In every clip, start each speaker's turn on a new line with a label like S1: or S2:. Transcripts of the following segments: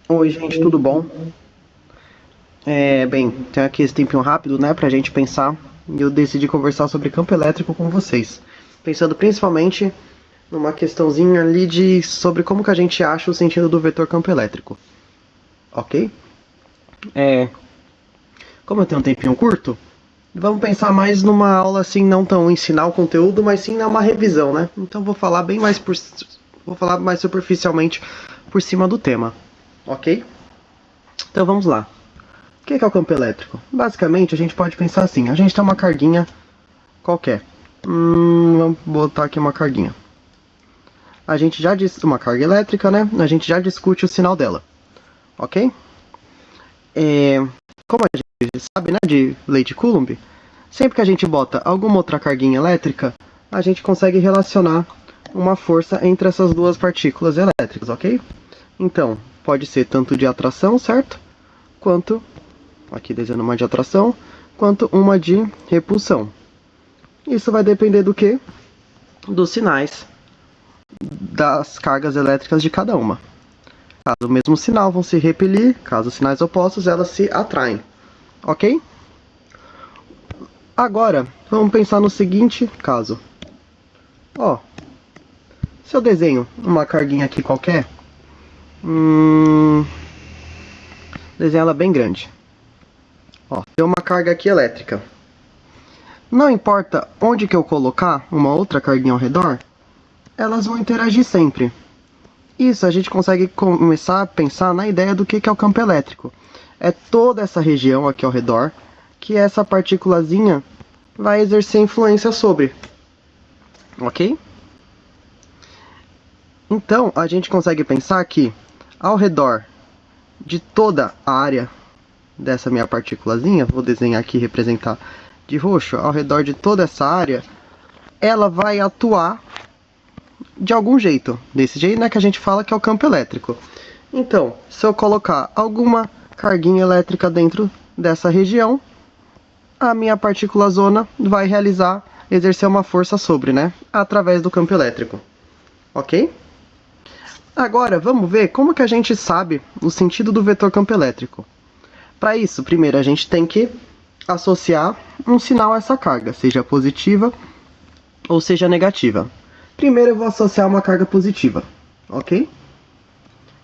S1: Oi, gente, tudo bom? Bem, tem aqui esse tempinho rápido, né, pra gente pensar, e eu decidi conversar sobre campo elétrico com vocês. Pensando principalmente numa questãozinha ali sobre como que a gente acha o sentido do vetor campo elétrico, ok? É, Como eu tenho um tempinho curto, vamos pensar mais numa aula assim, não tão ensinar o conteúdo, mas sim numa revisão, né? Então vou falar mais superficialmente por cima do tema, ok? Então vamos lá. O que é o campo elétrico? Basicamente, a gente pode pensar assim: a gente tem uma carguinha qualquer. Vamos botar aqui uma carguinha. A gente já uma carga elétrica, né? A gente já discute o sinal dela, ok? Como a gente sabe, né, de lei de Coulomb, sempre que a gente bota alguma outra carguinha elétrica, a gente consegue relacionar uma força entre essas duas partículas elétricas, ok? Então, pode ser tanto de atração, certo? Quanto, aqui desenhando uma de atração, quanto uma de repulsão. Isso vai depender do que? Dos sinais das cargas elétricas de cada uma. Caso o mesmo sinal vão se repelir, caso sinais opostos, elas se atraem. Ok? Agora, vamos pensar no seguinte caso. Ó, se eu desenho uma carguinha aqui qualquer, desenho ela bem grande. Ó, tem uma carga aqui elétrica. Não importa onde que eu colocar uma outra carguinha ao redor, elas vão interagir sempre. Isso a gente consegue começar a pensar na ideia do que é o campo elétrico. É toda essa região aqui ao redor que essa partículazinha vai exercer influência sobre. Ok? Então a gente consegue pensar que ao redor de toda a área dessa minha partículazinha, vou desenhar aqui e representar de roxo, ao redor de toda essa área, ela vai atuar de algum jeito. Desse jeito, né, que a gente fala que é o campo elétrico. Então, se eu colocar alguma carguinha elétrica dentro dessa região, a minha partícula zona vai exercer uma força sobre, né, através do campo elétrico. Ok? Agora, vamos ver como que a gente sabe o sentido do vetor campo elétrico. Para isso, primeiro a gente tem que associar um sinal a essa carga, seja positiva ou seja negativa. Primeiro eu vou associar uma carga positiva, ok?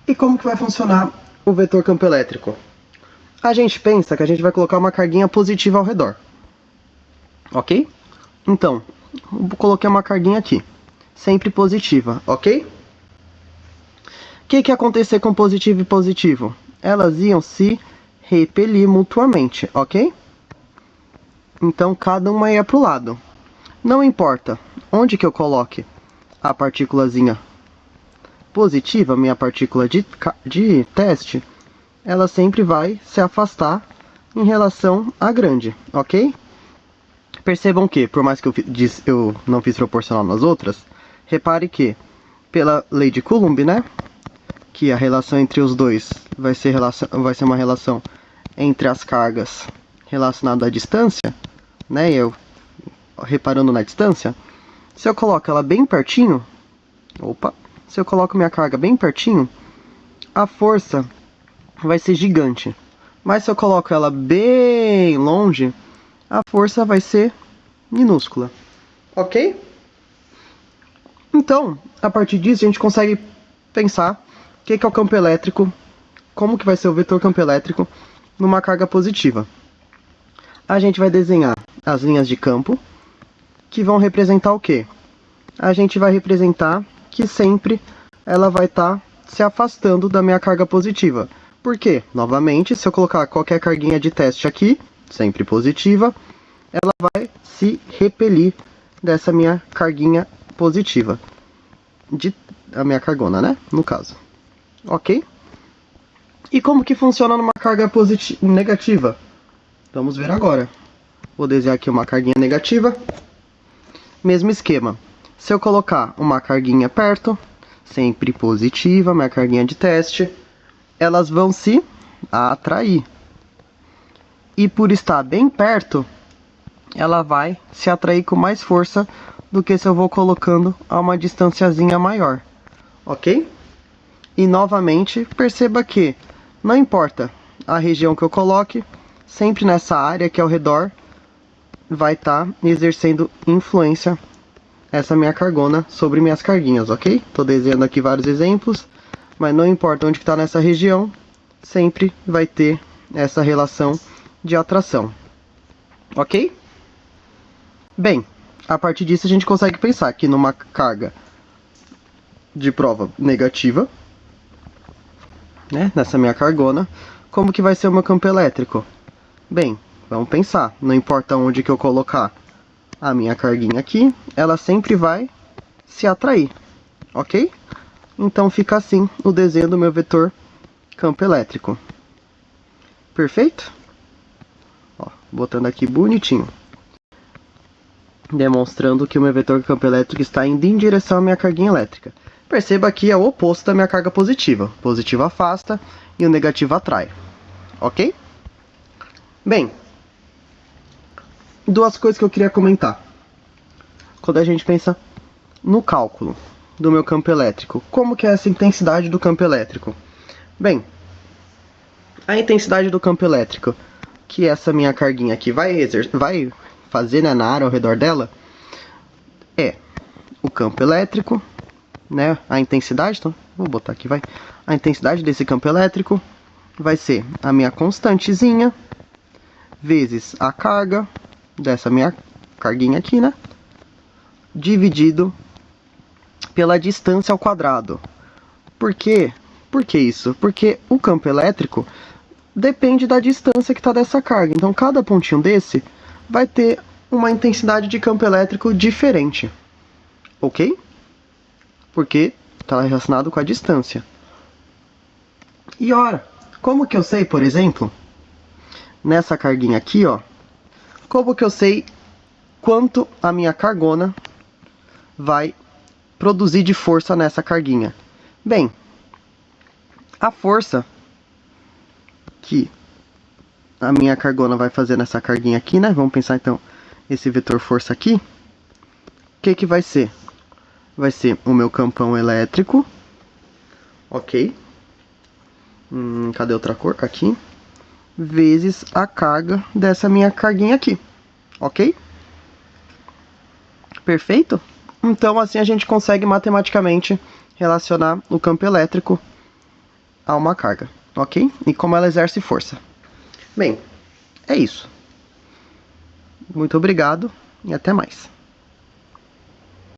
S1: E como que vai funcionar o vetor campo elétrico? A gente pensa que a gente vai colocar uma carguinha positiva ao redor, ok? Então, eu coloquei uma carguinha aqui, sempre positiva, ok? O que ia acontecer com positivo e positivo? Elas iam se repelir mutuamente, ok? Então, cada uma ia para o lado. Não importa onde que eu coloque a partículazinha positiva, minha partícula de teste, ela sempre vai se afastar em relação à grande, ok? Percebam que, por mais que eu não fiz proporcional nas outras, repare que, pela lei de Coulomb, né, que a relação entre os dois vai ser uma relação entre as cargas relacionada à distância, né, eu reparando na distância, se eu coloco ela bem pertinho, se eu coloco minha carga bem pertinho, a força vai ser gigante. Mas se eu coloco ela bem longe, a força vai ser minúscula. Ok? Então, a partir disso, a gente consegue pensar o que é o campo elétrico, como que vai ser o vetor campo elétrico numa carga positiva. A gente vai desenhar as linhas de campo, que vão representar o quê? A gente vai representar que sempre ela vai estar se afastando da minha carga positiva. Por quê? Novamente, se eu colocar qualquer carguinha de teste aqui, sempre positiva, ela vai se repelir dessa minha carguinha positiva. A minha cargona, né? No caso. Ok? E como que funciona numa carga negativa? Vamos ver agora. Vou desenhar aqui uma carguinha negativa. Mesmo esquema. Se eu colocar uma carguinha perto, sempre positiva, minha carguinha de teste, elas vão se atrair. E por estar bem perto, ela vai se atrair com mais força do que se eu vou colocando a uma distanciazinha maior. Ok? E novamente, perceba que Não importa a região que eu coloque, sempre nessa área que é ao redor vai estar exercendo influência essa minha cargona sobre minhas carguinhas, ok? Estou desenhando aqui vários exemplos, mas não importa onde está nessa região, sempre vai ter essa relação de atração, ok? Bem, a partir disso a gente consegue pensar que numa carga de prova negativa, né, nessa minha cargona, como que vai ser o meu campo elétrico? Bem, vamos pensar, não importa onde que eu colocar a minha carguinha aqui, ela sempre vai se atrair, ok? Então fica assim o desenho do meu vetor campo elétrico. Perfeito? Ó, botando aqui bonitinho. Demonstrando que o meu vetor campo elétrico está indo em direção à minha carguinha elétrica. Perceba que é o oposto da minha carga positiva. O positivo afasta e o negativo atrai. Ok? Bem, duas coisas que eu queria comentar. Quando a gente pensa no cálculo do meu campo elétrico, como que é essa intensidade do campo elétrico? Bem, a intensidade do campo elétrico que essa minha carguinha aqui vai fazer, né, na área ao redor dela é o campo elétrico, né, a intensidade, então vou botar aqui, vai. A intensidade desse campo elétrico vai ser a minha constantezinha vezes a carga dessa minha carguinha aqui, né, dividido pela distância ao quadrado. Por quê? Por que isso? Porque o campo elétrico depende da distância que está dessa carga. Então, cada pontinho desse vai ter uma intensidade de campo elétrico diferente. Ok? Porque está relacionado com a distância. E ora, como que eu sei, por exemplo, nessa carguinha aqui, ó, como que eu sei quanto a minha cargona vai produzir de força nessa carguinha? Bem, a força que a minha cargona vai fazer nessa carguinha aqui, né? Vamos pensar então esse vetor força aqui. O que que vai ser? Vai ser o meu campão elétrico, ok? Cadê outra cor? Aqui. Vezes a carga dessa minha carguinha aqui, ok? Perfeito? Então assim a gente consegue matematicamente relacionar o campo elétrico a uma carga, ok? E como ela exerce força. Bem, é isso. Muito obrigado e até mais.